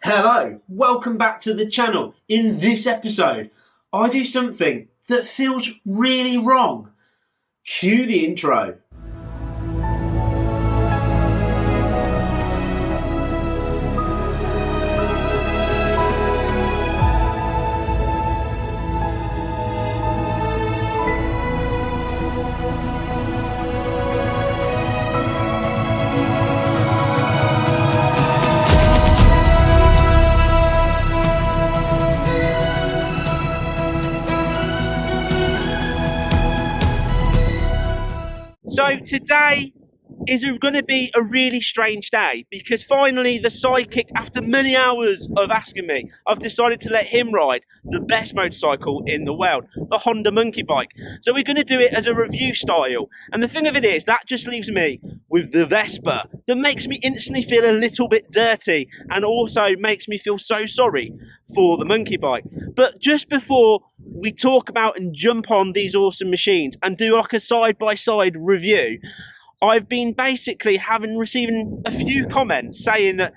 Hello, welcome back to the channel. In this episode, I do something that feels really wrong. Cue the intro. So today is going to be a really strange day because finally the sidekick, after many hours of asking me, I've decided to let him ride the best motorcycle in the world, the Honda Motorbike. So we're going to do it as a review style. And the thing of it is, that just leaves me with the Vespa that makes me instantly feel a little bit dirty and also makes me feel so sorry for the Motorbike. But just before we talk about and jump on these awesome machines and do like a side-by-side review, I've been basically receiving a few comments saying that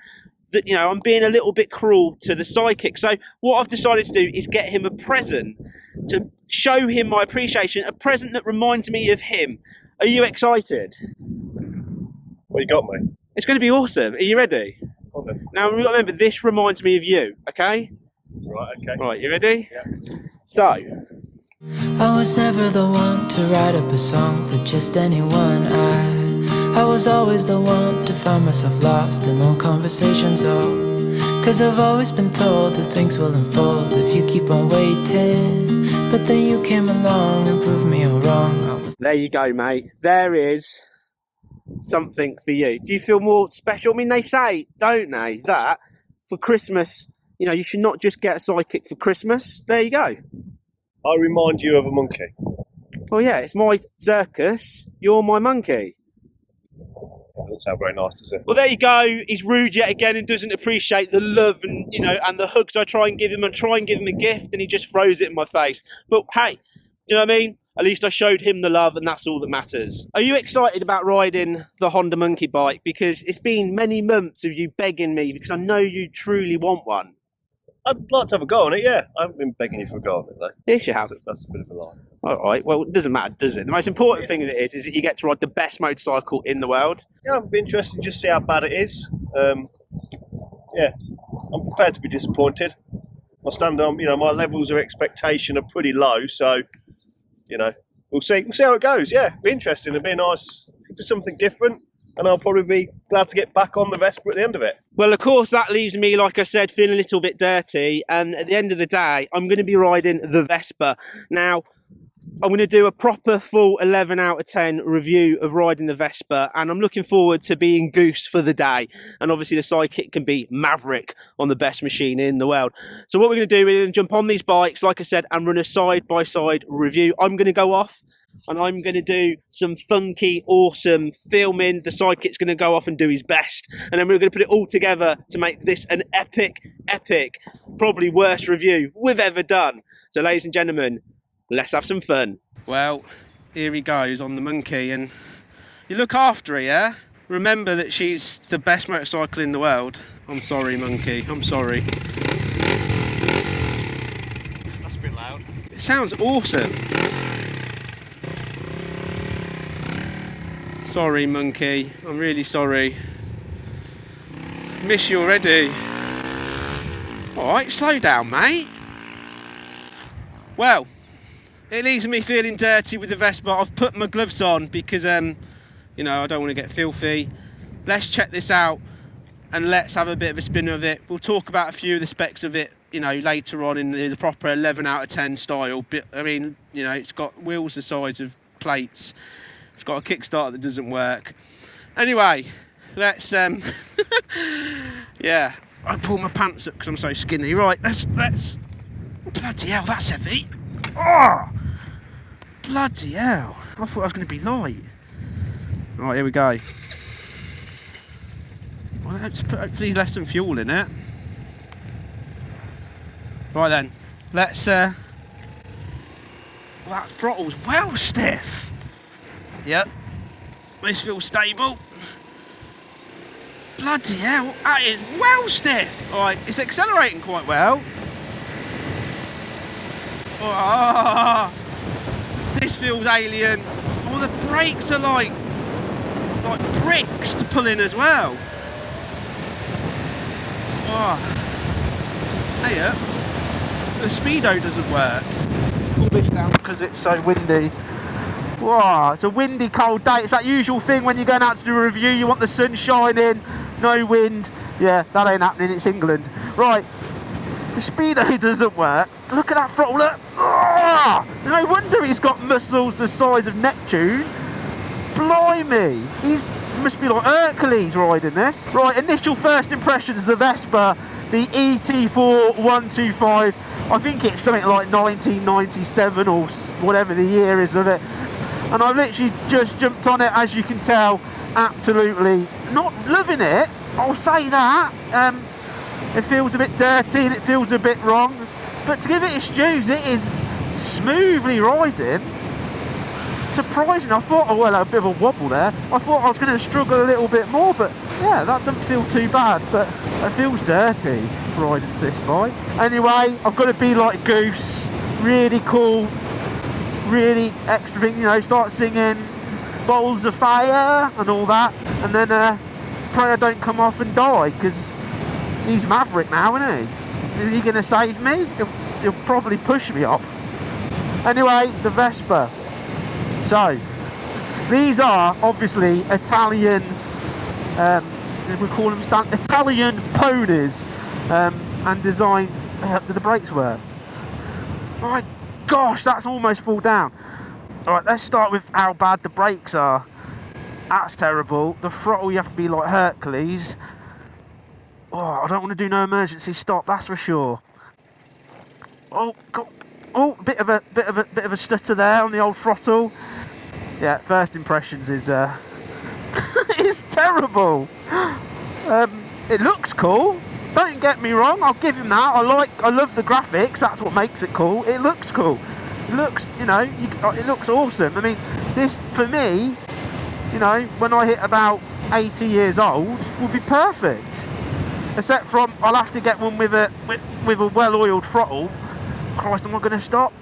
you know, I'm being a little bit cruel to the sidekick. So what I've decided to do is get him a present to show him my appreciation, a present that reminds me of him. Are you excited? What you got, mate? It's going to be awesome. Are you ready? Okay. Now remember, this reminds me of you, okay? Right, okay. Right, you ready? Yeah. So, I was never the one to write up a song for just anyone. I was always the one to find myself lost in long conversations. Oh, 'cause I've always been told that things will unfold if you keep on waiting. But then you came along and proved me all wrong. there you go, mate. There is something for you. Do you feel more special? I mean, they say, don't they, that for Christmas, you know, you should not just get a sidekick for Christmas. There you go. I remind you of a monkey. Well, yeah, it's my circus. You're my monkey. That doesn't sound very nice, does it? Well, there you go. He's rude yet again and doesn't appreciate the love and, you know, and the hugs I try and give him. I try and give him a gift and he just throws it in my face. But hey, you know what I mean? At least I showed him the love and that's all that matters. Are you excited about riding the Honda Motorbike? Because it's been many months of you begging me because I know you truly want one. I'd like to have a go on it, yeah. I haven't been begging you for a go on it, though. Yes, you have. That's a bit of a lie. All right, well, it doesn't matter, does it? The most important thing that it is that you get to ride the best motorcycle in the world. Yeah, I'd be interested to just see how bad it is. Yeah, I'm prepared to be disappointed. My levels of expectation are pretty low, so, you know, we'll see how it goes. Yeah, it'll be interesting. It'll be nice. Do something different. And I'll probably be glad to get back on the Vespa at the end of it. Well, of course, that leaves me, like I said, feeling a little bit dirty. And at the end of the day, I'm going to be riding the Vespa. Now, I'm going to do a proper full 11 out of 10 review of riding the Vespa. And I'm looking forward to being Goose for the day. And obviously, the sidekick can be Maverick on the best machine in the world. So what we're going to do is jump on these bikes, like I said, and run a side-by-side review. I'm going to go off. And I'm going to do some funky, awesome filming. The sidekick's going to go off and do his best. And then we're going to put it all together to make this an epic, probably worst review we've ever done. So, ladies and gentlemen, let's have some fun. Well, here he goes on the monkey. And you look after her, yeah? Remember that she's the best motorcycle in the world. I'm sorry, monkey. I'm sorry. That's a bit loud. It sounds awesome. Sorry, monkey. I'm really sorry. Miss you already. Alright, slow down, mate. Well, it leaves me feeling dirty with the Vespa. I've put my gloves on because, you know, I don't want to get filthy. Let's check this out and let's have a bit of a spin of it. We'll talk about a few of the specs of it, you know, later on in the proper 11 out of 10 style. But, I mean, you know, it's got wheels the size of plates. It's got a kickstart that doesn't work. Anyway, let's yeah, I pulled my pants up because I'm so skinny. Right, let's bloody hell, that's heavy. Oh, bloody hell, I thought I was going to be light. Right, here we go. Well, let's put hopefully less than fuel in it. Right then, let's well, that throttle's well stiff. Yep, this feels stable. Bloody hell, that is well stiff. Alright, it's accelerating quite well. Oh, this feels alien. Oh, the brakes are like bricks to pull in as well. Oh, hey, the speedo doesn't work. Pull this down because it's so windy. Wow, it's a windy, cold day. It's that usual thing when you're going out to do a review, you want the sun shining, no wind. Yeah, that ain't happening, it's England. Right, the speedo doesn't work. Look at that throttle, look. Oh, no wonder he's got muscles the size of Neptune. Blimey, he must be like Hercules riding this. Right, initial first impressions, the Vespa, the ET4 125. I think it's something like 1997 or whatever the year is of it. And I've literally just jumped on it, as you can tell. Absolutely not loving it, I'll say that. It feels a bit dirty and it feels a bit wrong, but to give it its dues, it is smoothly riding. Surprising, I thought, oh well, a bit of a wobble there. I thought I was going to struggle a little bit more, but yeah, that doesn't feel too bad, but it feels dirty riding this bike. Anyway, I've got to be like Goose, really cool, really extra thing, you know, start singing Bowls of Fire and all that, and then pray I don't come off and die, because he's Maverick now, isn't he? Is he going to save me? He'll probably push me off. Anyway, the Vespa. So, these are obviously Italian, we call them Italian ponies, and designed, do the brakes work? My gosh, that's almost full down. Alright, let's start with how bad the brakes are. That's terrible. The throttle, you have to be like Hercules. Oh, I don't want to do no emergency stop, that's for sure. Oh, God. Oh, bit of a stutter there on the old throttle. Yeah, first impressions is it's terrible. It looks cool. Don't get me wrong, I'll give him that. I love the graphics. That's what makes it cool. It looks cool. It looks, you know, it looks awesome. I mean, this for me, you know, when I hit about 80 years old, will be perfect. Except from, I'll have to get one with a well-oiled throttle. Christ, am I going to stop?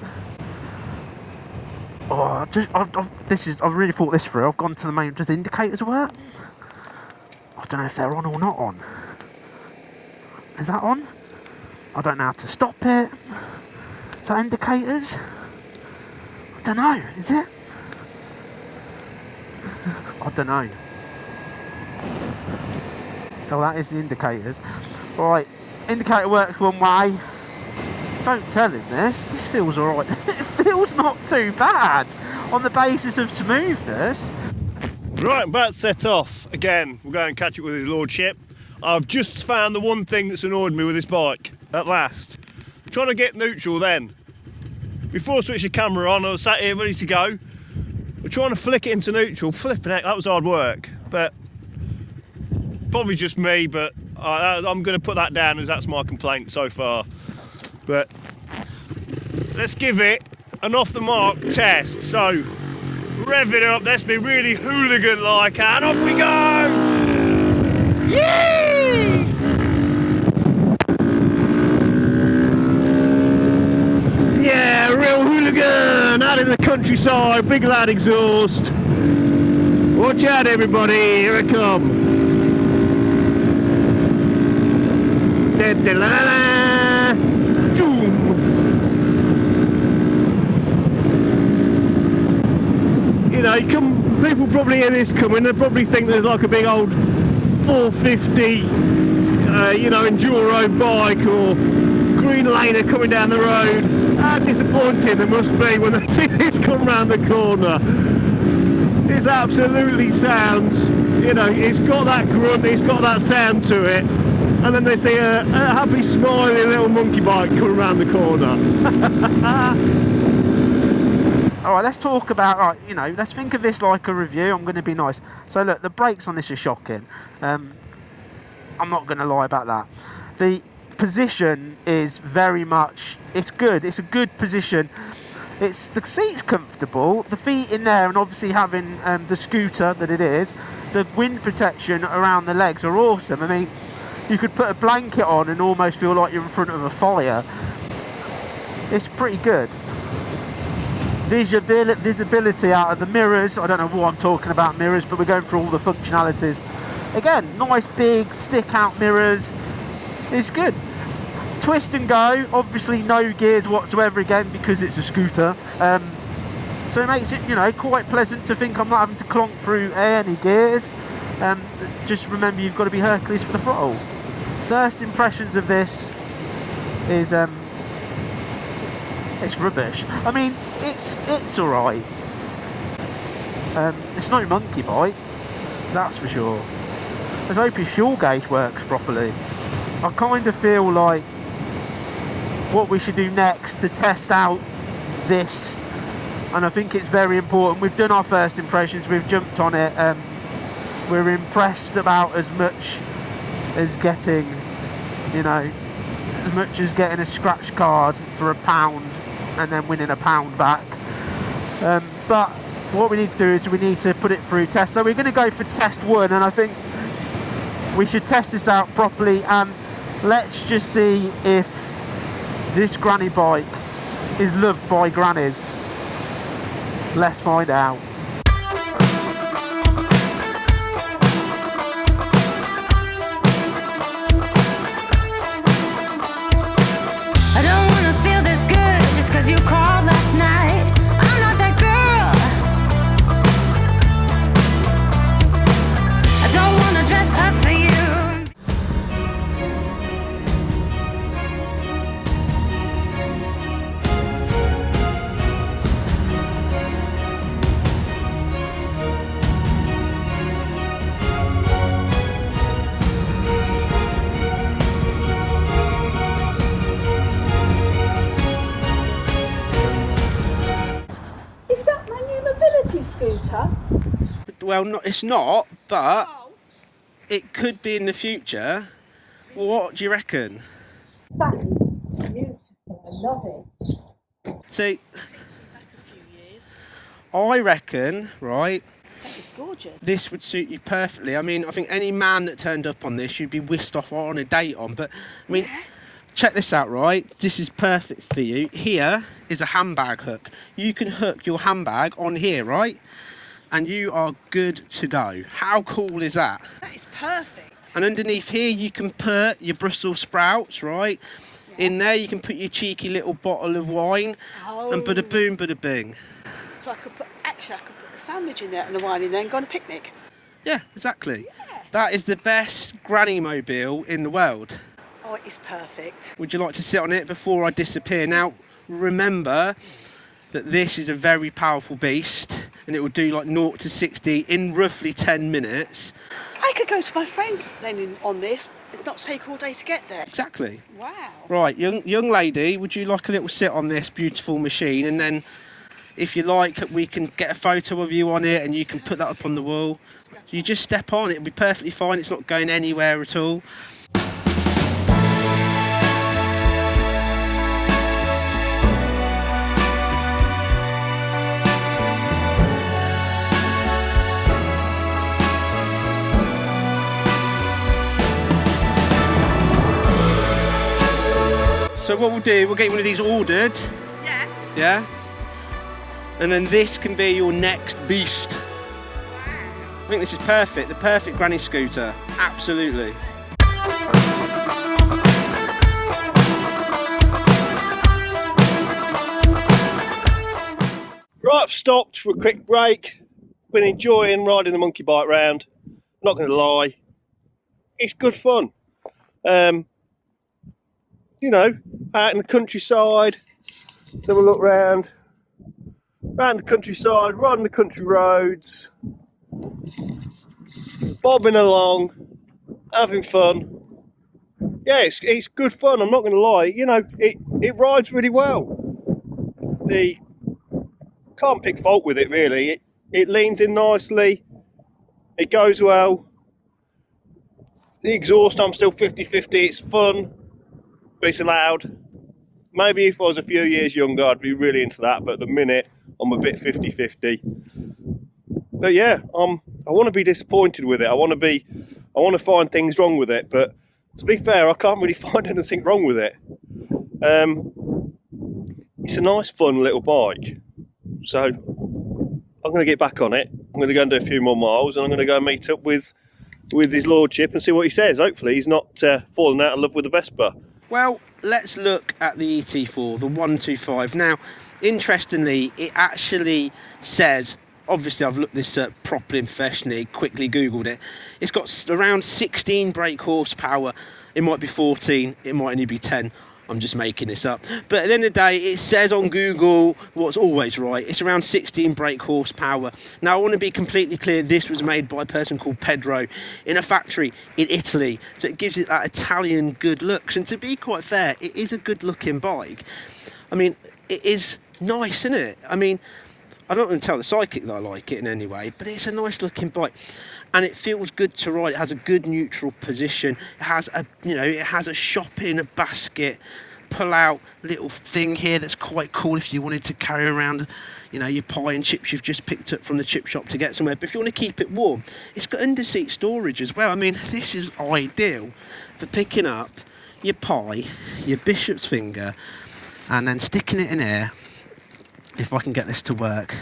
Oh, I really thought this through. I've gone to the main. Does the indicators work? I don't know if they're on or not on. Is that on? I don't know how to stop it. Is that indicators? I don't know. Is it? I don't know. Oh, that is the indicators. Right, indicator works one way. Don't tell him this. This feels alright. It feels not too bad on the basis of smoothness. Right, I'm about to set off again. We'll go and catch up with his lordship. I've just found the one thing that's annoyed me with this bike at last. I'm trying to get neutral then. Before I switched the camera on, I was sat here ready to go. We're trying to flick it into neutral. Flipping heck, that was hard work. But probably just me, but I'm going to put that down as that's my complaint so far. But let's give it an off the mark test. So rev it up, let's be really hooligan like, and off we go! Yay! Yeah, real hooligan out in the countryside, big loud exhaust. Watch out everybody, here I come. Da-da-la-la. You know, people probably hear this coming, they probably think there's like a big old 450, you know, enduro bike or green laner coming down the road. How disappointing they must be when they see this come round the corner. This absolutely sounds, you know, it's got that grunt, it's got that sound to it, and then they see a happy smiling little monkey bike coming round the corner. Alright, let's talk about, right, you know, let's think of this like a review. I'm going to be nice. So look, the brakes on this are shocking. I'm not going to lie about that. The position is very much, it's good. It's a good position. The seat's comfortable. The feet in there, and obviously having the scooter that it is, the wind protection around the legs are awesome. I mean, you could put a blanket on and almost feel like you're in front of a fire. It's pretty good. Visibility out of the mirrors. I don't know what I'm talking about mirrors, but we're going through all the functionalities. Again, nice big stick out mirrors. It's good. Twist and go. Obviously no gears whatsoever again because it's a scooter. So it makes it, you know, quite pleasant to think I'm not having to clonk through any gears. Just remember, you've got to be Hercules for the throttle. First impressions of this is it's rubbish. I mean, it's alright. It's no monkey bike, that's for sure. Let's hope his fuel gauge works properly. I kind of feel like what we should do next to test out this, and I think it's very important. We've done our first impressions, we've jumped on it. We're impressed about as much as getting, you know, as much as getting a scratch card for £1 and then winning £1 back. But what we need to do is we need to put it through tests. So we're going to go for test 1, and I think we should test this out properly, and let's just see if this granny bike is loved by grannies. Let's find out. I don't wanna feel this good just 'cause you called last night. I'm not that girl. I don't wanna dress up for you. Is that my new mobility scooter? Well, it's not, but it could be in the future. What do you reckon? That is beautiful. I love it. See, I reckon, right, It's gorgeous. this would suit you perfectly. I mean, I think any man that turned up on this, you'd be whisked off on a date on. But, I mean, check this out, right? This is perfect for you. Here is a handbag hook. You can hook your handbag on here, right? And you are good to go. How cool is that? That is perfect. And underneath here, you can put your Brussels sprouts, right? In there, you can put your cheeky little bottle of wine, and bada boom, bada bing. So I could put a sandwich in there and a wine in there and go on a picnic. Yeah, exactly. That is the best granny mobile in the world. Oh, it is perfect. Would you like to sit on it before I disappear? Now, remember that this is a very powerful beast, and it will do like 0 to 60 in roughly 10 minutes. I could go to my friends then on this and not take all day to get there. Exactly. Wow. Right, young lady, would you like a little sit on this beautiful machine? And then, if you like, we can get a photo of you on it, and you can put that up on the wall. You just step on, it'll be perfectly fine. It's not going anywhere at all. So what we'll do, we'll get one of these ordered. Yeah. Yeah? And then this can be your next beast. I think this is perfect, the perfect granny scooter. Absolutely. Right, I've stopped for a quick break. Been enjoying riding the monkey bike round. Not going to lie, it's good fun. You know, out in the countryside. Let's have a look round the countryside, riding the country roads, bobbing along, having fun. Yeah, it's good fun. I'm not going to lie. You know, it rides really well. Can't pick fault with it really. It leans in nicely. It goes well. The exhaust, I'm still 50-50. It's fun, but it's loud. Maybe if I was a few years younger, I'd be really into that. But at the minute, I'm a bit 50-50. But yeah, I'm I want to be disappointed with it. I want to find things wrong with it, but to be fair, I can't really find anything wrong with it. It's a nice, fun little bike. So I'm going to get back on it. I'm going to go and do a few more miles, and I'm going to go and meet up with his lordship and see what he says. Hopefully he's not fallen out of love with the Vespa. Well, let's look at the ET4, the 125. Now, interestingly, it actually says, obviously I've looked this up properly and professionally, quickly Googled it. It's got around 16 brake horsepower. It might be 14, it might only be 10. I'm just making this up. But at the end of the day, it says on Google what's always right. It's around 16 brake horsepower. Now, I want to be completely clear, this was made by a person called Pedro in a factory in Italy. So it gives it that Italian good looks. And to be quite fair, it is a good looking bike. I mean, it is nice, isn't it? I mean, I don't want to tell the psychic that I like it in any way, but it's a nice looking bike. And it feels good to ride. It has a good neutral position. It has a, it has a shopping basket, pull out little thing here that's quite cool if you wanted to carry around, your pie and chips you've just picked up from the chip shop to get somewhere. But if you want to keep it warm, it's got under seat storage as well. I mean, this is ideal for picking up your pie, your bishop's finger, and then sticking it in here, if I can get this to work,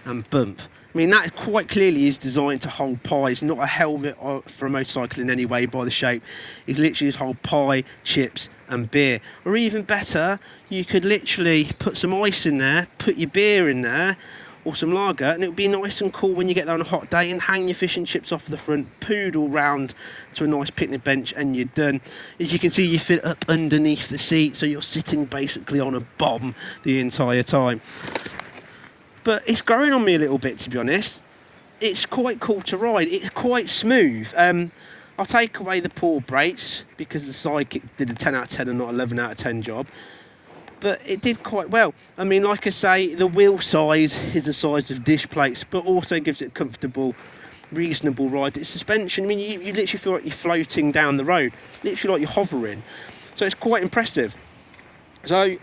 and bump. I mean, that quite clearly is designed to hold pies, not a helmet for a motorcycle in any way by the shape. It's literally just hold pie, chips and beer. Or even better, you could literally put some ice in there, put your beer in there, or some lager, and it would be nice and cool when you get there on a hot day, and hang your fish and chips off the front, poodle round to a nice picnic bench, and you're done. As you can see, you fit up underneath the seat, so you're sitting basically on a bomb the entire time. But it's growing on me a little bit, to be honest. It's quite cool to ride. It's quite smooth. I'll take away the poor brakes because the Psychic did a 10 out of 10 and not 11 out of 10 job. But it did quite well. I mean, like I say, the wheel size is the size of dish plates, but also gives it a comfortable, reasonable ride. It's suspension. I mean, you literally feel like you're floating down the road, literally like you're hovering. So it's quite impressive. So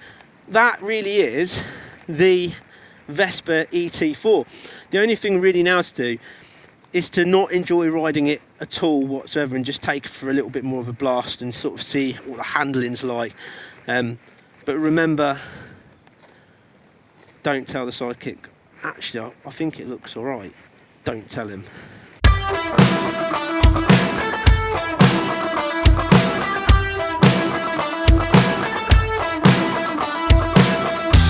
that really is the Vespa ET4. The only thing really now to do is to not enjoy riding it at all whatsoever and just take it for a little bit more of a blast and sort of see what the handling's like. But remember, don't tell the Psychic. Actually, I think it looks alright. Don't tell him.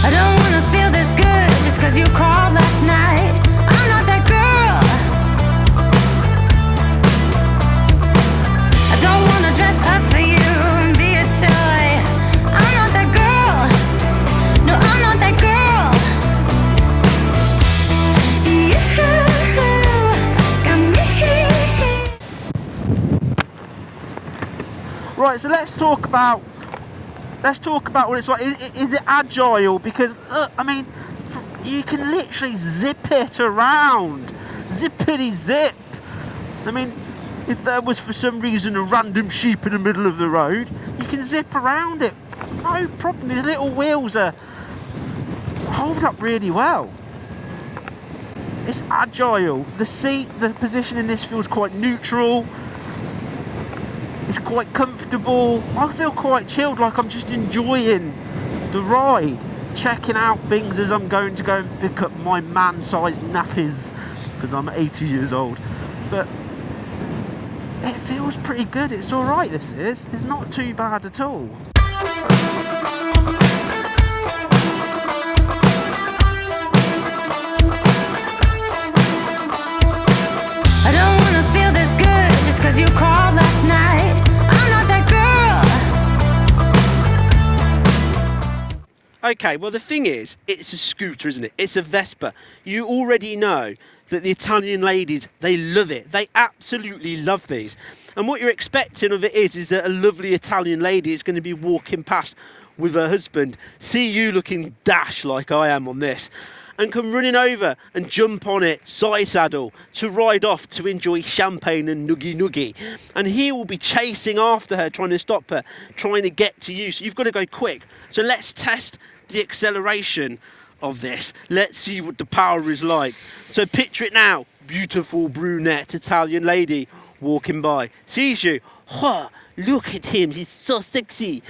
I don't wanna feel this good just cause you called last night. I'm not that girl. I don't wanna dress up for you and be a toy. I'm not that girl. No, I'm not that girl. You got me. Right, so let's talk about what it's like. Is it agile? Because I mean, you can literally zip it around, zippity zip. I mean, if there was for some reason a random sheep in the middle of the road, you can zip around it, no problem. These little wheels hold up really well. It's agile. The seat, the position in this feels quite neutral. It's quite comfortable. I feel quite chilled, like I'm just enjoying the ride, checking out things as I'm going to go and pick up my man-sized nappies because I'm 80 years old. But it feels pretty good. It's all right. This is. It's not too bad at all. I don't wanna feel this good just cause you called last night. I'm not that girl. Okay, well the thing is, it's a scooter, isn't it? It's a Vespa. You already know that the Italian ladies, they love it. They absolutely love these. And what you're expecting of it is that a lovely Italian lady is going to be walking past with her husband, see you looking dash like I am on this, and come running over and jump on it, side saddle, to ride off to enjoy champagne and noogie. And he will be chasing after her, trying to stop her, trying to get to you. So you've got to go quick. So let's test the acceleration of this. Let's see what the power is like. So picture it now. beautiful brunette Italian lady walking by, sees you, oh, look at him, he's so sexy,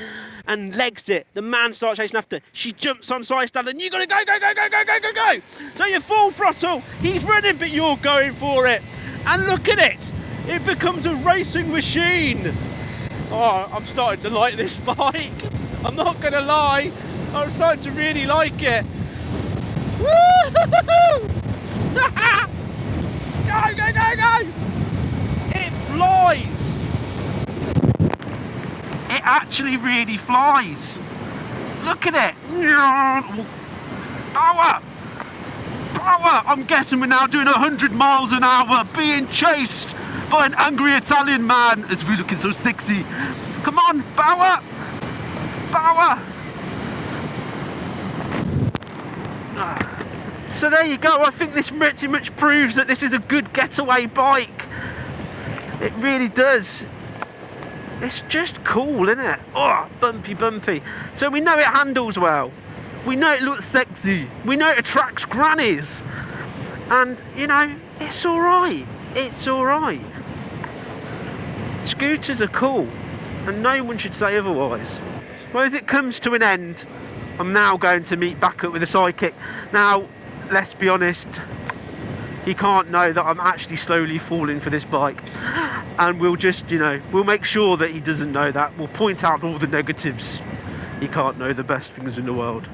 and legs it. The man starts chasing after. She jumps on side stand and you gotta go, go, go, go, go, go, go, go. So you full throttle, he's running, but you're going for it. And look at it, it becomes a racing machine. Oh, I'm starting to like this bike. I'm not gonna lie, I'm starting to really like it. Woo-hoo-hoo-hoo! Go, go, go, go! It flies! It actually really flies. Look at it. Power! Power! I'm guessing we're now doing 100 miles an hour being chased by an angry Italian man as we're looking so sexy. Come on, power! Power! So there you go. I think this pretty much proves that this is a good getaway bike. It really does. It's just cool, isn't it? Oh, bumpy, bumpy. So we know it handles well. We know it looks sexy. We know it attracts grannies. And, you know, it's alright. It's alright. Scooters are cool. And no one should say otherwise. Well, as it comes to an end, I'm now going to meet back up with a sidekick. Now, let's be honest, he can't know that I'm actually slowly falling for this bike. And we'll just, you know, we'll make sure that he doesn't know that. We'll point out all the negatives. He can't know the best things in the world.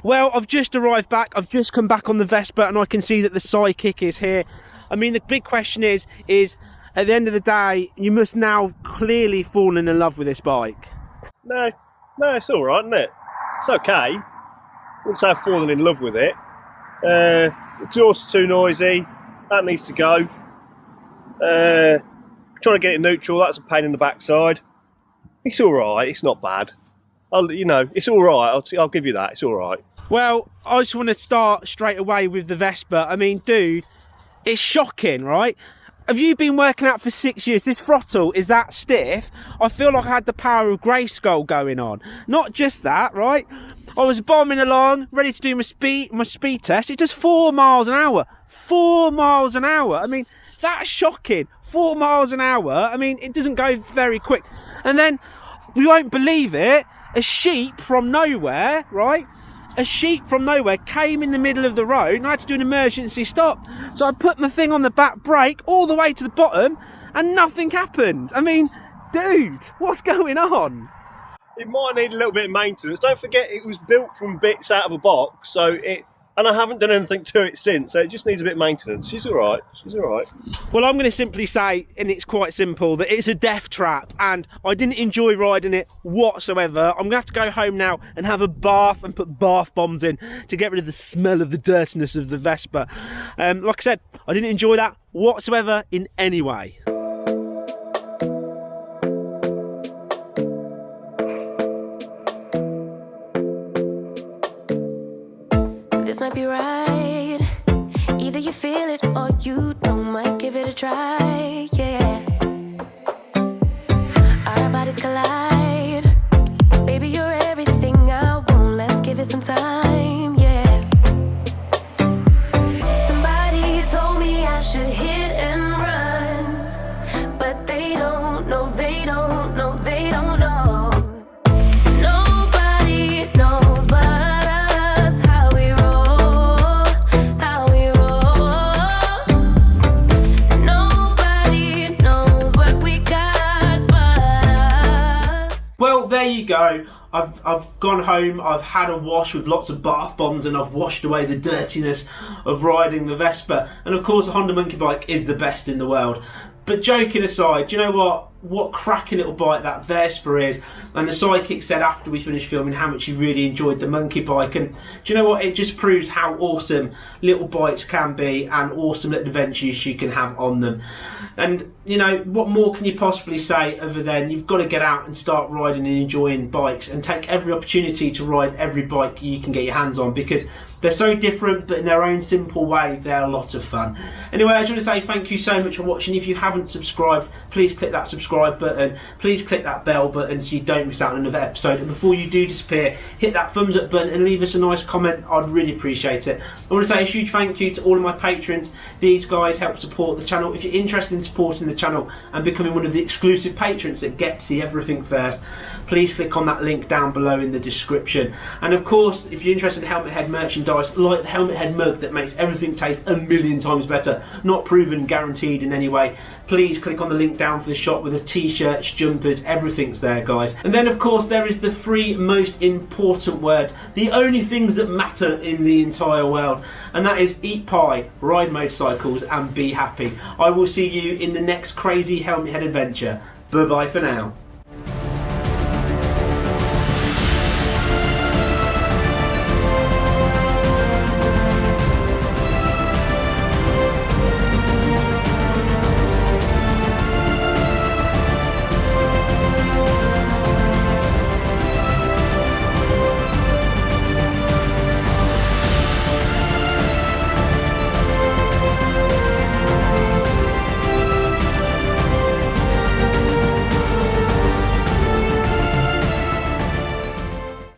Well, I've just arrived back. I've just come back on the Vespa and I can see that the sidekick is here. I mean, the big question is at the end of the day, you must now clearly fall in love with this bike. No, it's all right, isn't it? It's okay. I wouldn't say I've fallen in love with it. Exhaust too noisy. That needs to go. Trying to get it neutral. That's a pain in the backside. It's all right. It's not bad. It's all right. I'll give you that. It's all right. Well, I just want to start straight away with the Vespa. I mean, dude, it's shocking, right? Have you been working out for 6 years? This throttle is that stiff. I feel like I had the power of Grayskull going on. Not just that, right? I was bombing along, ready to do my speed test. It does 4 miles an hour. 4 miles an hour. I mean, that's shocking. 4 miles an hour. I mean, it doesn't go very quick. And then, we won't believe it, a sheep from nowhere, right? A sheep from nowhere came in the middle of the road and I had to do an emergency stop. So I put my thing on the back brake all the way to the bottom and nothing happened. I mean, dude, what's going on? It might need a little bit of maintenance. Don't forget it was built from bits out of a box, and I haven't done anything to it since, so it just needs a bit of maintenance. She's all right. She's all right. Well, I'm going to simply say, and it's quite simple, that it's a death trap, and I didn't enjoy riding it whatsoever. I'm going to have to go home now and have a bath and put bath bombs in to get rid of the smell of the dirtiness of the Vespa. Like I said, I didn't enjoy that whatsoever in any way. This might be right. Either you feel it or you don't. Might give it a try, yeah. Our bodies collide. Baby, you're everything I want. Let's give it some time, yeah. Somebody told me I should hit and run, but they don't know, they don't know, they don't know. There you go. I've gone home, I've had a wash with lots of bath bombs and I've washed away the dirtiness of riding the Vespa. And of course the Honda Monkey Bike is the best in the world. But joking aside, do you know what cracking little bike that Vespa is? And the sidekick said after we finished filming how much he really enjoyed the Monkey Bike. And do you know what? It just proves how awesome little bikes can be and awesome little adventures you can have on them. And, you know, what more can you possibly say other than you've got to get out and start riding and enjoying bikes and take every opportunity to ride every bike you can get your hands on, because They're so different, but in their own simple way, they're a lot of fun. Anyway, I just want to say thank you so much for watching. If you haven't subscribed, please click that subscribe button. Please click that bell button so you don't miss out on another episode. And before you do disappear, hit that thumbs up button and leave us a nice comment. I'd really appreciate it. I want to say a huge thank you to all of my patrons. These guys help support the channel. If you're interested in supporting the channel and becoming one of the exclusive patrons that get to see everything first, please click on that link down below in the description. And of course, if you're interested in Helmet Head merchandise, like the Helmet Head mug that makes everything taste a million times better, not proven, guaranteed in any way, please click on the link down for the shop with the t-shirts, jumpers, everything's there, guys. And then of course there is the 3 most important words, the only things that matter in the entire world, and that is eat pie, ride motorcycles and be happy. I will see you in the next crazy Helmet Head adventure. Bye bye for now.